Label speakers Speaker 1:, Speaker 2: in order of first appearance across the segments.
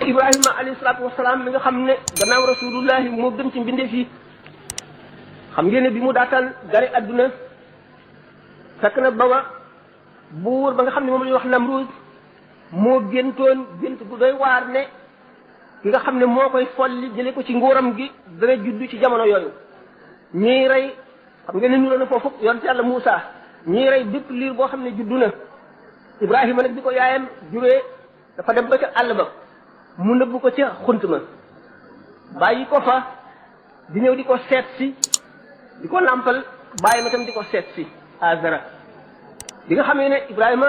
Speaker 1: Ibrahima alayhi salaatu wasalaam mi nga xam ne gannaaw rasulullahi moo gën ci mbindeef yi xam ngeen ne bi mu daataan gare adduna fekk na baba buur ba nga xam ne moom la ñuy wax Namruud moo géntoon gént bu doy waar ne ki nga xam ne moo koy folli jële ko ci nguuram gi dana juddu ci jamono yooyu ñiy rey xam ngeen ne ñu na foofu yonent yàlla Muusa ñiy rey bépp liir boo xam ne juddu na Ibrahima nag bi ko yaayam juree dafa dem ba ca àll ba mu nëbbu ko ca xunt ma bàyyi ko fa di ñëw di ko seet si di ko nàmpal bàyyi ma tam di ko seet si Azara bi nga xamee ne Ibrahima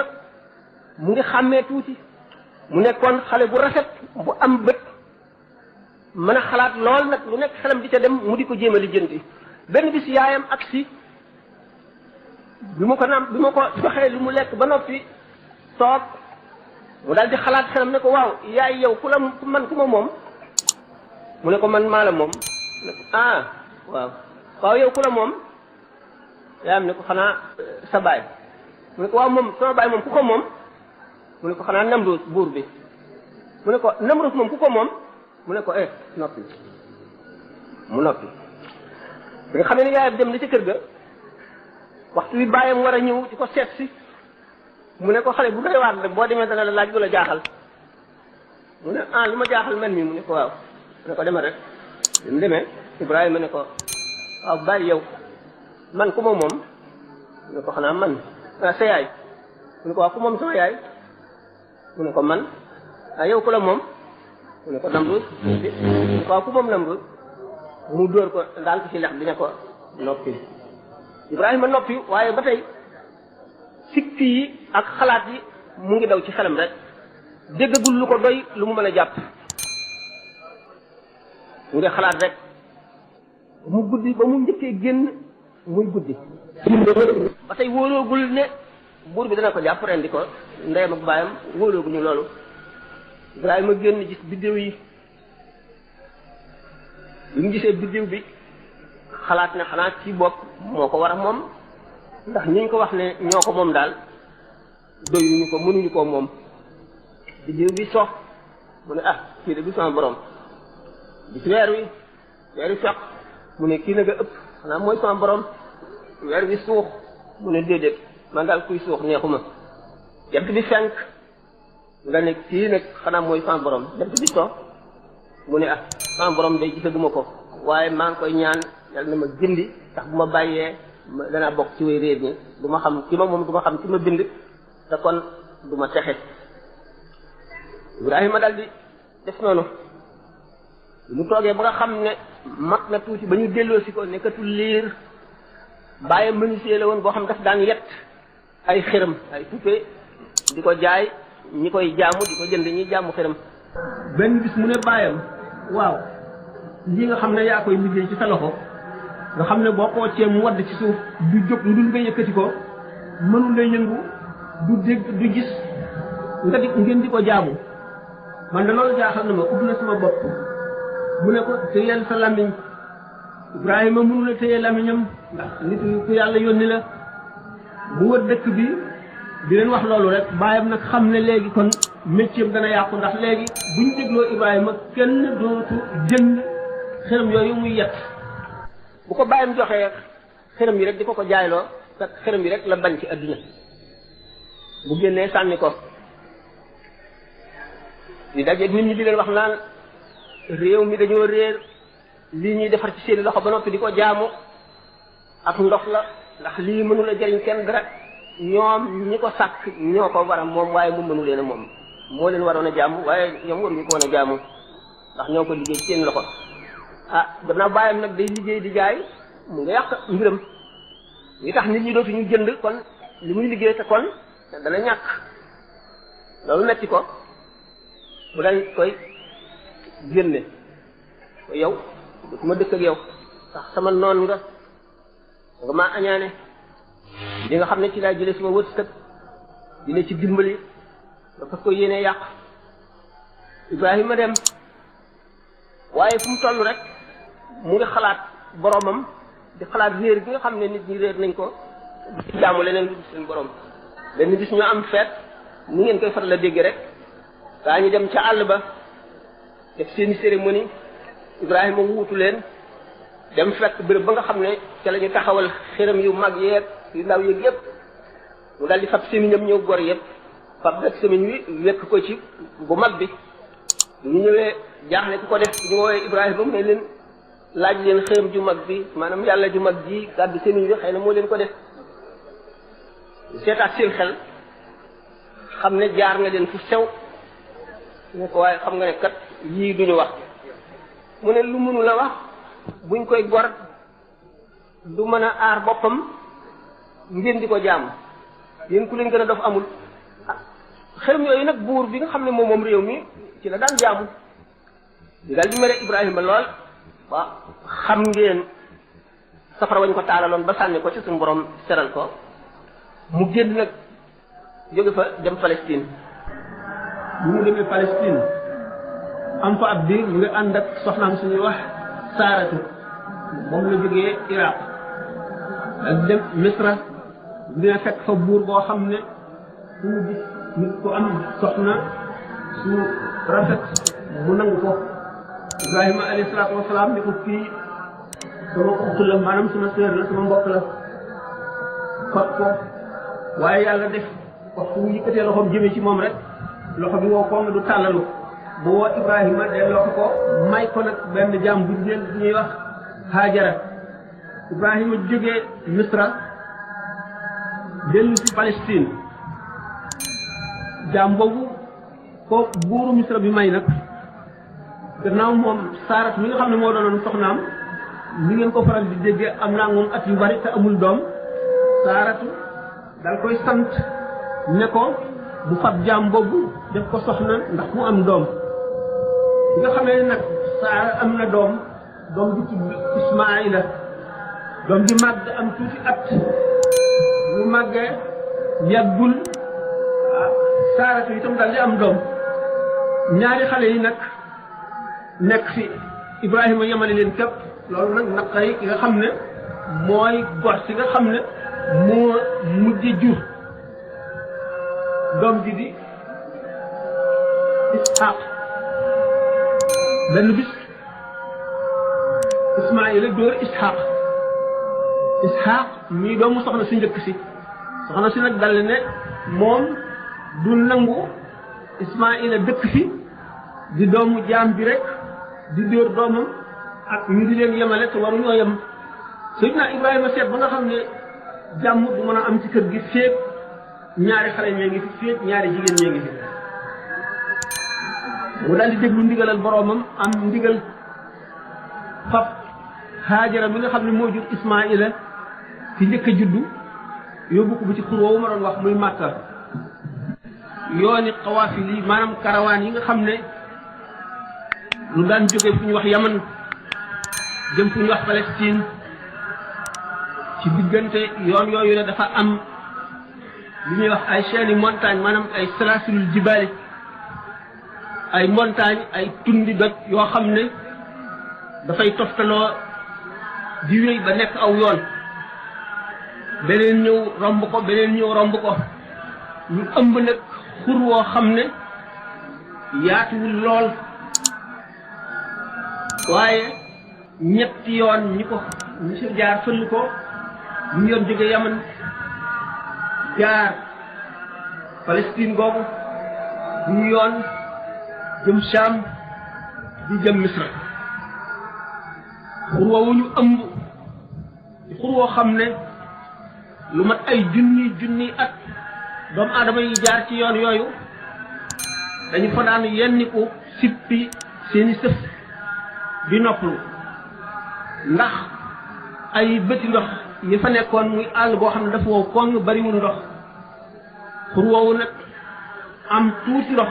Speaker 1: mu ngi xàmmee tuuti mu nekkoon xale bu rafet bu am bët mën a xalaat lool nag lu nekk xelam di ca dem mu di ko jéem a lijjanti benn bis yaayam ak si bi ma ko joxee lu mu lekk ba noppi toog mu daal di xalaat xelam ne ko waaw yaay yow ku ma moom mu ne ko man maa la moom ne ko waaw yow ku la moom yaayam ne ko xanaa sa baay mu ne ko waaw moom sama baay moom ku ko moom mu ne ko xanaa Namruud buur bi mu ne ko Namruud moom ku ko moom mu ne ko noppi mu noppi bi nga xam ne yaayam dem na ci kër ga waxtu wi bàyyam war a ñëw di ko seet si mu ne ko xale bu doy waar boo demee dana la laaj lu la jaaxal mu ne lu ma jaaxal man mi mu ne ko waaw mu ne ko demal rek bi mu demee Ibrahima ne ko waaw bàyyi yow man ku ma moom mu ne ko xanaa man sa yaay mu ne ko waaw ku moom sama yaay mu ne ko man yow ku la moom mu ne ko Namruud mu ne ko waaw ku moom Namruud mu dóor ko daal ko ci lex bi ne ko noppi Ibrahima noppi waaye ba tey sikki yi ak xalaat yi mu ngi daw ci xelam rek déggagul lu ko doy lu mu mën a jàpp mu ngi xalaat rek mu guddi ba mu njëkkee génn muy guddi ba tey wóoloogul ne buur bi dana ko jàpp rendi ko ndeyam ak baayam wóolooguñu loolu Ibrahima génn gis biddéew yi bi mu gisee biddéew bi xalaat ne xanaa ci bopp moo ko war a moom ndax ñi ñu ko wax ne ñoo ko moom daal doyuñu ko mënuñu koo moom biddéew bi sox mu ne kii de du sama borom gis weer wi fekk mu ne kii na nga ëpp xanaa mooy sama borom weer wi suux mu ne déedéet man daal kuy suux neexuma jant bi fenk nga ne kii nag xanaa mooy sama borom jant bi sox mu ne sama borom day gisaguma ko waaye maa ngi koy ñaan yàlla na ma gindi ndax bu ma bàyyee danaa bokk ci way réer ñi du ma xam ci ma moom du ma xam ci ma bind te kon du ma texe Ibrahima daal di def noonu mu toogee ba nga xam ne mat na tuuti ba ñu delloosi ko nekkatul liir bàyyi menuisier la woon boo xam daf daan yett ay xërëm ay poupée di ko jaay ñi koy jaamu di ko jënd ñi jaamu xërëm benn bis mu ne bàyyam waaw lii nga xam ne yaa koy liggéey ci sa loxo nga xam ne boo xoocee mu wadd ci suuf du jóg lu dul nga yëkkati ko mënul lay yëngu du dégg du gis ngeen di ko jaamu man de loolu jaaxal na ma ubbi na sama bopp mu ne ko téyeel sa lamiñ Ibrahima mënu la téye lamiñam ndax nit ku yàlla yónni la mu wër dëkk bi di leen wax loolu rek bàyyam nag xam ne léegi kon métier dana yàqu ndax léegi buñ dégloo Ibrahima kenn dootu jënd xërëm yooyu muy yett bu ko bàyyam joxee xërëm yi rek di ko jaayloo fekk xërëm yi rek la bañ ci adduna bu génnee sànni ko di dajeeg nit ñi di leen wax naan réew mi dañoo réer lii ñuy defar ci seen loxo ba noppi di ko jaamu ak ndox la ndax lii mënu la jëriñ kenn dara ñoom ñi ko sàkk ñoo ko war a moom waaye mu mënu leen a moom moo leen waroon a jaamu waaye ñoom waruñu ko woon a jaamu ndax ñoo ko liggéey ci seen loxo gannaaw bàyyam nag day liggéey di jaay mu nga yàq mbiram li tax nit ñi dootuñu jënd kon li muy liggéey te kon dana ñàkk loolu metti ko bu dañ koy génne yow ma dëkk ak yow ndax sama noon nga maa añaane li nga xam ne ci laa jëlee sama wërsëg dina ci dimbali dafa ko yéene yàq Ibrahima dem waaye fu mu toll rek mu ngi xalaat boromam di xalaat réer gi nga xam ne nit ñi réer nañ ko di jaamu leneen lu seen borom benn bis ñu am feet ni ngeen koy faral a dégg rek daa ñu dem ca àll ba def seeni cérémonie Ibrahima wuutu leen dem fekk béréb ba nga xam ne ca la ñu taxawal xëram yu mag yeeg yu ndaw yeeg yépp mu daal di fab sémiñam ñëw gor yépp fab rek sémiñ wi wekk ko ci bu mag bi ñu ñëwee jaaxle ku ko def ñu woowee Ibrahima mu ne leen laaj leen xëram ju mag bi maanaam yàlla ju mag ji gàddu sémiñ bi xëy na moo leen ko def seetaat seen xel xam ne jaar nga leen fu sew ne ko waaye xam nga ne kat yii duñu wax mu ne lu mënu la wax buñ koy gor du mën a aar boppam ngeen di ko jaam yéen ku leen gën a dof amul xërëm yooyu nag buur bi nga xam ne moom réew mi ci la daan jaamu di daal di mere Ibrahima lool waaw xam ngeen safara wañ ko taalaloon ba sànni ko ci suñu borom seral ko mu génn nag jóge fa dem Palestine bu mu demee Palestine am fa ab diir mu ngi ànd ak soxnaam suñuy wax Saaratu moom la jógee Iraq ak dem Misra dina fekk fa buur boo xam ne fu mu gis nit ku am soxna su rafet mu nangu ko Ibrahima alayhi salaatu wasalaam ni ko kii sama uxtu la maanaam sama sœur la sama mbokk la fat ko waaye yàlla def waxtu mu yëkkatee loxoom jëmee ci moom rek loxo bi woo ko nga du tàllalu bu woo Ibrahima delloo ko may ko nag benn jaam bu jigéen bu ñuy wax Haajara Ibrahima jógee Misra dellu ci Palestine jaam boobu ko buuru Misra bi may nag gannaaw moom Saarat mi nga xam ne moo doonoon soxnaam ni ngeen ko faral di déggee am naa moom at yu bari te amul doom Saaratu dal koy sant ne ko bu fab jaam boobu def ko soxna ndax mu am doom bi nga xamee nag Saara am na doom bi tudd Ismaayila doom bi màgg am tuuti at bu màggee yàggul Saaratu itam dal di am doom ñaari xale yi nag nekk fi Ibrahima yemale leen képp loolu nag naqari ki nga xam ne mooy gor si nga xam ne moo mujj jur doom ji di Isxaaq benn bis Ismaayila dóor Isxaaq mii doomu soxna si njëkk si soxna si nag dal ne moom du nangu Ismaayila dëkk fi di doomu jaam bi rek di dóor doomam ak ñu di leen yemale te waruñoo yem Seydina Ibrahima seet ba nga xam ne jàmm du mën a am ci kër gi féeg ñaari xale ñee ngi fi féeg ñaari jigéen ñee ngi fi mu daal di déglu ndigalal boroomam am ndigal fab Haajara mi nga xam ne moo jur Ismaayila ci njëkk a juddu yóbbu ko bu ci xur woowu ma doon wax muy Màkka yooni xawaafil yi maanaam karawaan yi nga xam ne lu daan jóge fu ñu wax Yaman jëm fu ñu wax Palestine ci diggante yoon yooyu ne dafa am li ñuy wax ay chaînes montagne maanaam ay salaasilul jibaali ay montagne ay tundi doj yoo xam ne dafay toftaloo di wéy ba nekk aw yoon beneen ñëw romb ko beneen ñëw romb ko ñu ëmb nag xur woo xam ne yaatuwul lool waaye ñetti yoon ñi ko ñi si jaar fëll ko ñu yoon jóge Yaman jaar Palestine googu ñu yoon jëm Sham di jëm Misra xur woowu ñu ëmb xur woo xam ne lu mat ay junni at doomu aadama yi jaar ci yoon yooyu dañu fa daan yenniku sippi seeni sëf di noppalu ndax ay bëti ndox yi fa nekkoon muy àll boo xam ne dafa wow koŋ bariwul ndox xur woowu nag am tuuti ndox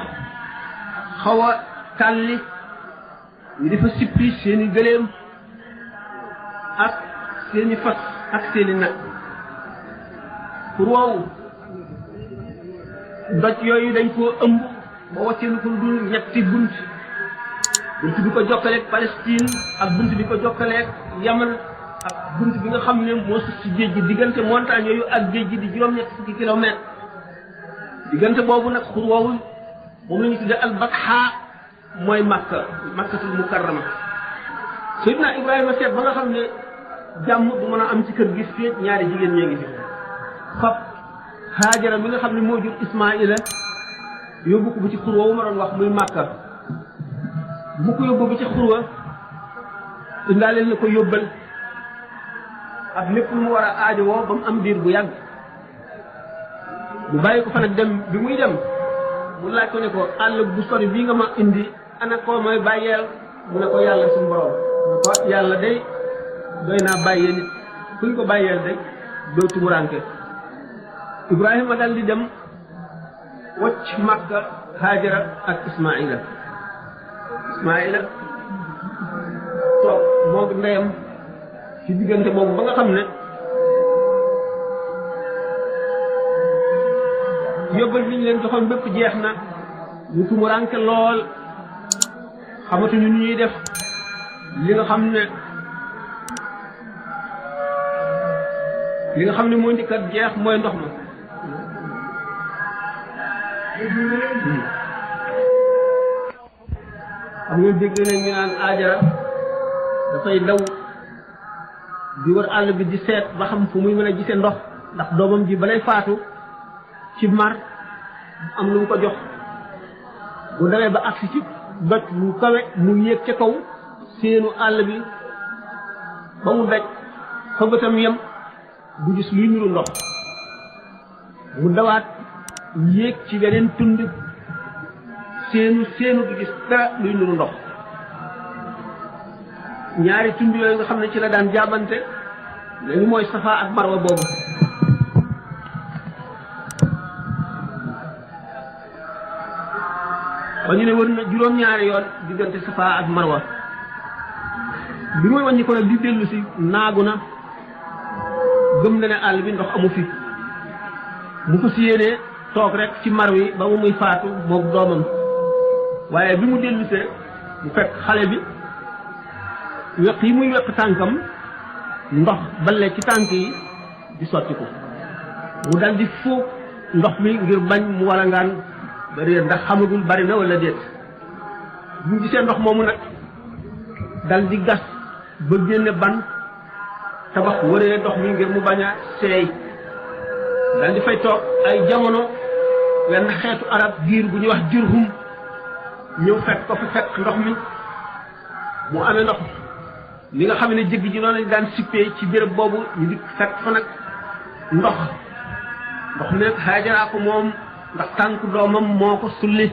Speaker 1: xaw a tàlli ñu di fa sippi seeni gëléem ak seeni fas ak seeni nag xur woowu doj yooyu dañ koo ëmb ba wàcceelu ko dul ñetti bunt bi ko jokkaleeg Palestine ak bunt bi ko jokkaleeg Yaman ak bunt bi nga xam ne moo sus ci géej gi diggante montagne yooyu ak géej gi di juróom-ñett fukki kilomètres diggante boobu nag xur woowu moom la ñu tuddee al-Batha mooy makkatul mukarrama Seydina Ibrahima seet ba nga xam ne jàmm du mën a am ci kër gis fii ñaari jigéen ñee ngi fi fab Haajara mi nga xam ne moo jur Ismaila yóbbu ko bu ci xurwa wu ma doon wax muy Makka bu ko yóbbu bi ci xurwa indaaleel na ko yóbbal ak lépp lu mu war a aajowoo ba mu am diir bu yàgg mu bàyyi ko fa nag dem bi muy dem mu laaj ko ne ko àll bu sori bii nga ma indi ana koo may bàyyeel mu ne ko yàlla suñu borom mu ne ko yàlla day doy naa bàyyee nit kuñ ko bàyyeel day doo tumuranke Ibrahima dal di dem wacc Makka Haajara ak Ismaila toog moog ndeyam ci diggante boobu ba nga xam ne yóbbal bi ñu leen joxoon bépp jeex na ñu tumuranke lool xamatuñu nu ñuy def li nga xam ne moo njëkkat jeex mooy ndox ma xam nga dégg nañ ñu naan Haajara dafay daw di wër àll bi di seet ba xam fu muy mën a gisee ndox ndax doomam ji balay faatu ci mar am lu mu ko jox bu dawee ba agsi ci doj lu kawe mu yéeg ca kaw seenu àll bi ba mu daj fa bëtam yem du gis luy niru ndox mu dawaat yéeg ci beneen tund seenu du gis dara luy niru ndox ñaari tund yooyu nga xam ne ci la daan jaabante léegi mooy Safa ak Marwa boobu ba ñu ne wër na juróom-ñaari yoon diggante Safa ak Marwa bi muy wàññi ko nag di dellu si naagu na gëm na ne àll bi ndox amu fi mu ko si yéenee toog rek ci mar wi ba mu muy faatu moog doomam waaye bi mu dellusee mu fekk xale bi weq yi muy weq tànkam ndox balle ci tànk yi di sotti ko mu dal di fuug ndox mi ngir bañ mu wala ngaan ba réer ndax xamagul bari na wala déet bu gisee ndox moomu nag dal di gas ba génne ban tabax wëree ndox mi ngir mu bañ a seey dal di fay toog ay jamono wenn xeetu arab giir bu ñuy wax Jurhum ñëw fekk ko fa fekk ndox mi mu amee ndox li nga xam ne jëgg ji noonu lañ daan sippee ci béréb boobu ñu di fekk fa nag ndox mi nag Haajara ko moom ndax tànk doomam moo ko sulli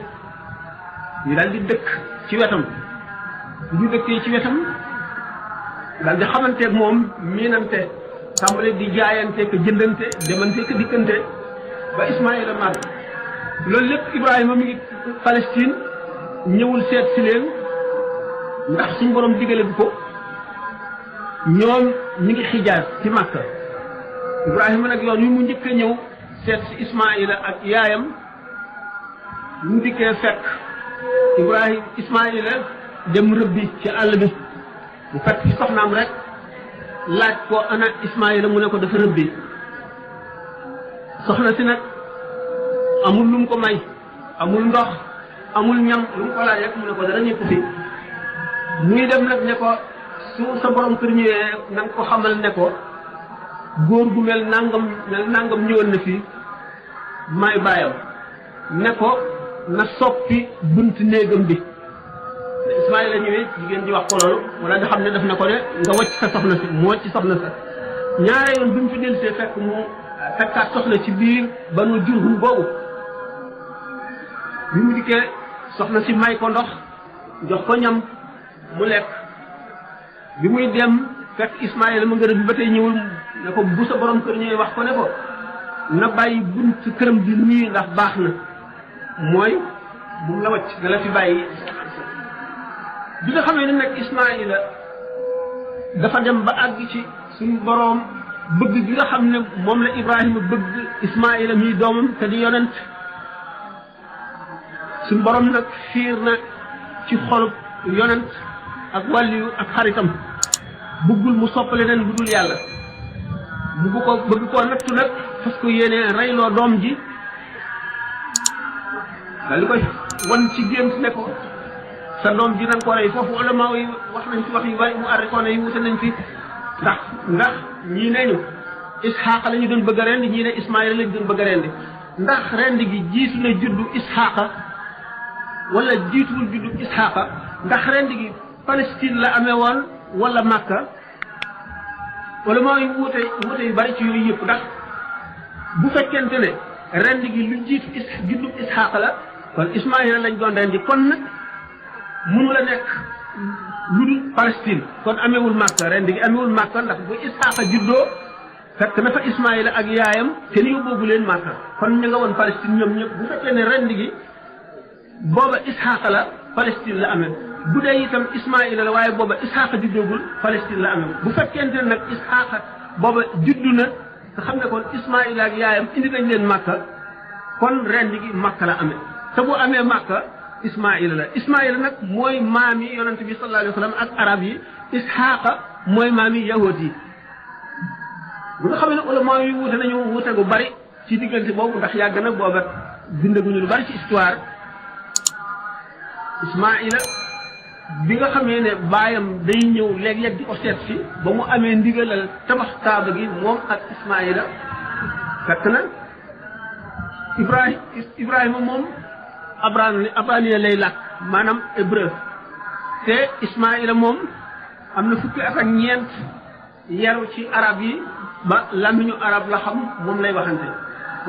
Speaker 1: ñu daal di dëkk ci wetam ñu dëkkee ci wetam daal di xamanteeg moom miinante tàmbale di jaayante ko jëndante demante ko dikkante ba Ismaïla màgg loolu lépp Ibrahima mi ngi Palestine ñëwul seet si leen ndax suñu borom digale bu ko ñoom ñi ngi Xijaaz ci Makka Ibrahima nag yoon wi mu njëkk a ñëw seet si Ismaïla ak yaayam mu dikkee fekk Ismaïla dem rëbbi ci àll bi mu fekk ci soxnaam rek laaj ko ana Ismaïla mu ne ko dafa rëbbi soxna si nag amul lu mu ko may amul ndox amul ñam lu mu ko laaj rek mu ne ko dara ñëpp fi muy dem nag ne ko su sa borom kër ñëwee na nga ko xamal ne ko góor gu mel nangam ñëwoon na fii may bàyyam ne ko na soppi bunt néegam bi Ismaïla ñëwee jigéen ji wax ko loolu wala nga xam ne daf na ko ne nga wacc sa soxna si mu wacc soxna sa ñaare yoon bi mu fi dellusee fekk mu fekkaat soxna ci biir Banu Jurhum boobu bi mu dikkee soxna si may ko ndox jox ko ñam mu lekk bi muy dem fekk Ismaïla ma ngërëm bi ba tey ñëwul ne ko bu sa borom kër ñëwee wax ko ne ko na bàyyi bunt këram bi nii ndax baax na mooy bu mu la wacc na la fi bàyyi bi nga xamee ne nag Ismaïla dafa dem ba àgg ci suñu boroom bëgg gi nga xam ne moom la Ibrahima bëgg Ismaïla mii doomam te di yonent suñu boroom nag fiir na ci xolub yonent ak wàlliyu ak xaritam bëggul mu soppale leen lu dul yàlla bëgg koo nattu nag fas ko yéenee reyloo doom ji daal di koy wan ci gént ne ko sa doom ji nañ ko rey foofu ulama yi wax nañ ci wax yu bari mu arrikoona yi wute nañ fi ndax ñii neñu Isxaaqa la ñu doon bëgg a rendi ñii ne Ismaayila la ñu doon bëgg a rendi ndax rendi gi jiitu na juddu Isxaaqa wala jiituwul juddu Isxaaqa ndax rendi gi Palestine la amee woon wala Makka wala mooy wuute yu bari ci yooyu yëpp ndax bu fekkente ne rendi gi lu jiitu juddu Isxaaqa la kon Ismaayila lañ doon rendi kon nag mënu la nekk lu dul Palestine kon amewul Makka rendi gi amewul Makka ndax bu Isxaaqa juddoo fekk na fa Ismaayila ak yaayam kenn yóbboobu leen Makka kon ñu nga woon Palestine ñoom ñëpp bu fekkee ne rendi gi booba Isxaaqa la Palestine la amee bu dee itam Ismaayila la waaye booba Isxaaqa juddoogul Palestine la amee bu fekkente ne nag Isxaaqa booba juddu na nga xam ne kon Ismaayila ak yaayam indi nañ leen Makka kon rendi gi Makka la amee te bu amee Makka Ismaayila la Ismaayila nag mooy maami yonent bi sallallahu alayhi wa sallam ak arab yi Isxaaqa mooy maami yahud yi bu nga xam ne ulama yi wuute nañu wuute gu bari ci diggante boobu ndax yàgg na booba bindaguñu lu bari ci histoire Ismaayila bi nga xamee ne baayam day ñëw léeg-léeg di ko seet si ba mu amee ndigalal tabax kaaba gi moom ak Ismaayila fekk na Ibrahima moom abrani lay làkk maanaam hébreu te Ismaayila moom am na fukki at ak ñeent yaru ci arab yi ba làmmiñu arab la xam moom lay waxante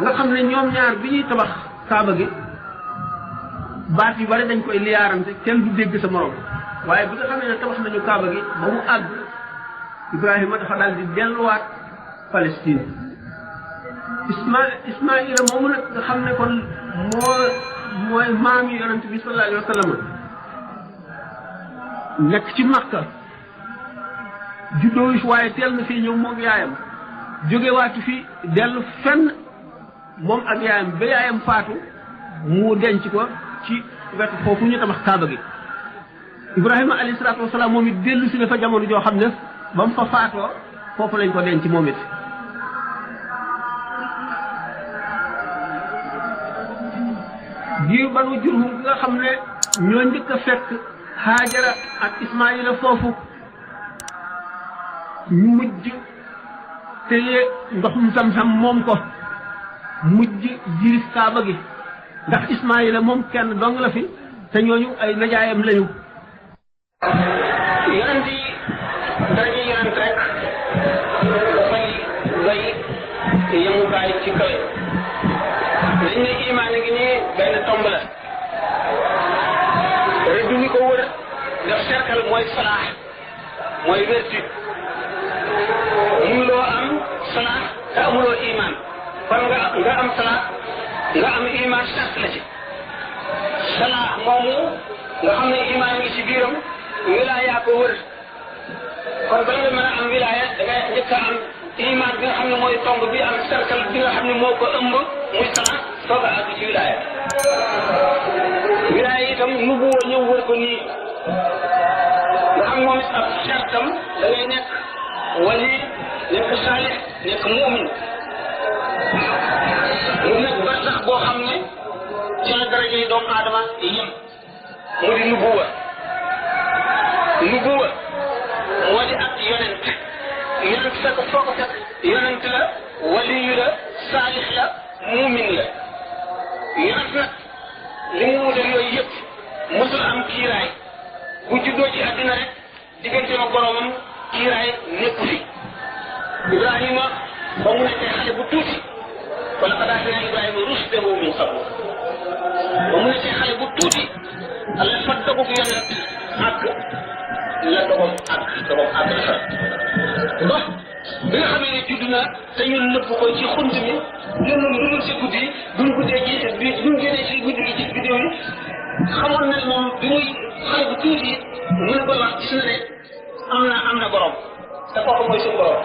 Speaker 1: nga xam ne ñoom ñaar bi ñuy tabax kaaba gi baat yu bari dañ koy liyaarante kenn du dégg sa morom waaye bi nga xam ne tabax nañu kaaba gi ba mu àgg Ibrahima dafa daal di delluwaat Palestine Ismaayila moomu nag nga xam ne kon mooy maam yi yonent bi sallallahu alayhi wa sallam nekk ci Makka juddoo waaye teel na fii ñëw moom yaayam jógewaatu fi dellu fenn moom ak yaayam ba yaayam faatu mu denc ko ci wetu foofu ñu tabax kaaba gi Ibrahima alayhi salaatu wasalaam moom it dellu si na fa jamono joo xam ne ba mu fa faatoo foofu lañ ko denc moom it giir Banu Jurhum bi nga xam ne ñoo njëkk a fekk Haajara ak Ismaayila foofu ñu mujj téye ndoxum Zamzam moom ko mujj jiris kaaba gi ndax Ismaayila moom kenn dong la fi te ñooñu ay najaayam lañu yonent yi dañu yonent rek dafay doy yemukaay ci kawe dañ ne imaan gi nii benn tomb la rek du ñu ko wër def cercle mooy salaax mooy vertu mënuloo am salaax te amuloo imaan kon nga am salaax nga am imaan sart la ci salaax moomu nga xam ne imaan ngi ci biiram wilaaya ko wër kon bala nga mën a am wilaaya da ngay njëkk a am imaan bi nga xam ne mooy tomb bi am cercle bi nga xam ne moo ko ëmb muy salaax soog a àgg ci wilaaya wilaaya itam nu bu ñëw wër ko nii nga xam moom it ab sartam da ngay nekk wali nekk saalix nekk muumin mu nekk ba sax boo xam ne ci la daraja yi doomu aadama yem mu di nubuwa moo di ak yonent fekk foo ko fekk yonent la waliyu la saalix la muumin la yonent nag li mu wutal yooyu yëpp mosul am kiiraay bu juddoo ci àddina rek diggante ma boromam kiiraay nekku fi Ibrahima ba mu nekkee xale bu tuuti wala qad aatinaa Ibrahima rushdahu min qabl ba mu nekkee xale bu tuuti Allah fa dogub yonent àgg la dogom àgg la fa ndox bi nga xamee ne judd na te ñun nëbb ko ci xunt mi ñun lu dul si guddi duñ guddee ji duñ génnee ci guddi gi ci vidéo yi xamoon na moom bi muy xale bu tuuti mu ne ko wax gis na ne am na borom te kooku mooy suñu borom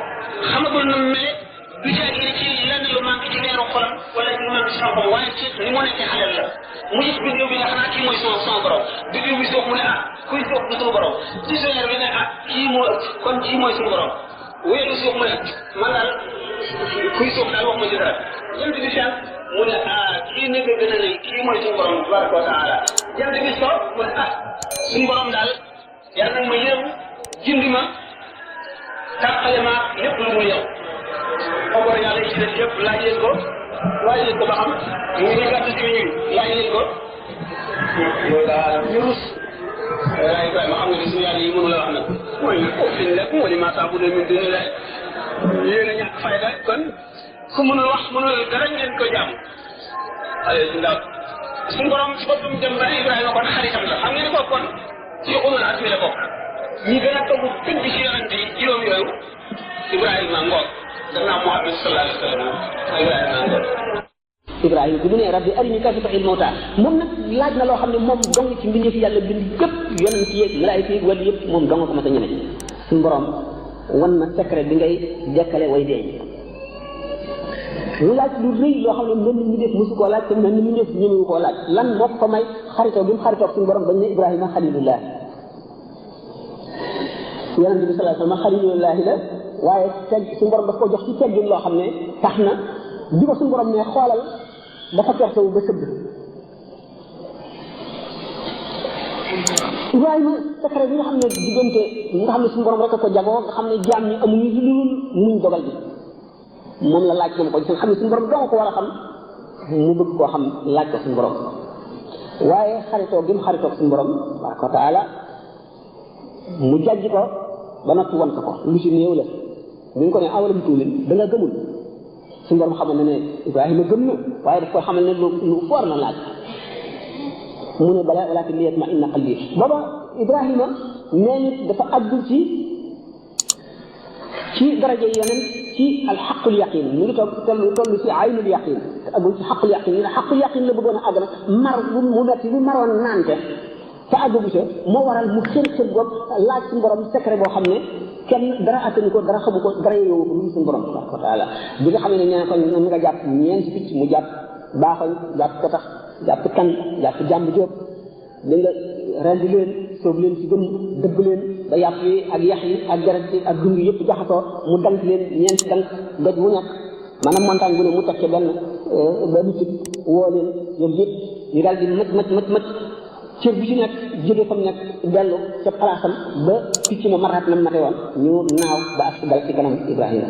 Speaker 1: xamagul na mele du jaagee ci lenn lu manqué ci leeru xolam wala lu manqué ci xam-xam waaye ci ni mu nekkee xalel la mu gis vidéo bi nga xanaa kii mooy son borom vidéo bi soog mu ne kuy soog du suñu borom ci weer bi ne kii mooy suñu borom weeru soog mu ne man daal kuy soog daal wax ma ci dara jëm bi
Speaker 2: mu ne kii nekk gën a rëy kii mooy suñu borom tabaraka wa taala jant bi so mu ne suñu borom daal yàlla nag ma yërëm jindi ma tàqale ma lépp lu mu yow xabar yàlla yi ci def yëpp laaj leen ko ba xam ñu ngi gàtt si ñu laaj leen ko loolu daal ñu rus waaye Ibrahima xam nga ni suñu yàlla yi mënu la wax nag mooy fiñ lekk moo di ma saabu de min duni la yéen a ñàkk fayda kon ku mënul wax mënul dara ngeen ko jàmm xale si ndaw suñu borom si boppam dem ba Ibrahima kon xaritam la xam nga ni ko kon ci ulul azmi la bokk ñi gën a togg tënk ci yonante yi juróom yooyu Ibrahima ngoog gannaaw Muhammad sallallahu alayhi wa sallam Ibrahima ngoog
Speaker 3: Ibrahima bi mu ne rabbi arini kayfa tuhyil mawta moom nag laaj na loo xam ne moom dong ci mbindeef yàlla bind yëpp yonent yeeg malaayika yeeg wàllu yëpp moom dong ko mas a ñeme suñu borom wan na secret bi ngay dekkale way dee ñu laaj lu rëy loo xam ne mel ni mbindeef mosu koo laaj te mel ni mbindeef ñemewu koo laaj lan moo ko may xaritoo bi mu xaritoo suñu borom bañ ne Ibrahima xalilullah yonent bi sallallahu alayhi wa sallam xalilullah la waaye teg suñu borom daf ko jox ci teggin loo xam ne tax na bi ko suñu borom ne xoolal dafa kersewu ba sëgg Ibrahima secret bi nga xam ne diggante nga xam ne suñu borom rek a ko jagoo nga xam ne jaam ñi amuñu lu dul muñ dogal bi moom la laaj moom ko nga xam ne suñu borom doo ko war a xam mu bëgg koo xam laaj ko suñu borom waaye xaritoo gi mu xaritoo suñu borom tabaraka wa taala mu jàjj ko ba noppi wan ko lu si néew la bi nga ko ne awalam tuumin da nga gëmul suñu borom xamal ne Ibrahima gëm na waaye daf koy xamal ne lu foor na laaj mu ne bala walakin liyatma'inna qalbi booba Ibrahima nee nit dafa àgg ci daraja yeneen ci alxaqul yaqin mu ngi toll ci aynul yaqin te àggul ci xaqul yaqin ñu ne xaqul yaqin la bëggoon a àgg nag mar mu metti bi maroon naante te àggu ca moo waral mu xër bopp laaj suñu borom secret boo xam ne kenn dara attanu ko dara xamu ko dara yow ko lu suñu borom tabaraka wa taala bi nga xam ne nee na ko ñu nga jàpp ñeenti picc mu jàpp baaxoñ jàpp katax jàpp kan jàpp jàmb jóob da nga rendi leen soob leen ci gën dëbb leen ba yàpp yi ak yax yi ak deret yi ak dund yëpp jaxasoo mu dank leen ñeenti dank doj mu nekk maanaam montagne bu ne mu teg ci benn ci woo leen ñoom yëpp ñu daal di mët cër bi ci nekk jóge fa mu nekk dellu ca palaasam ba picc ma maraat na mate woon ñu naaw ba ak dal ci kanam Ibrahima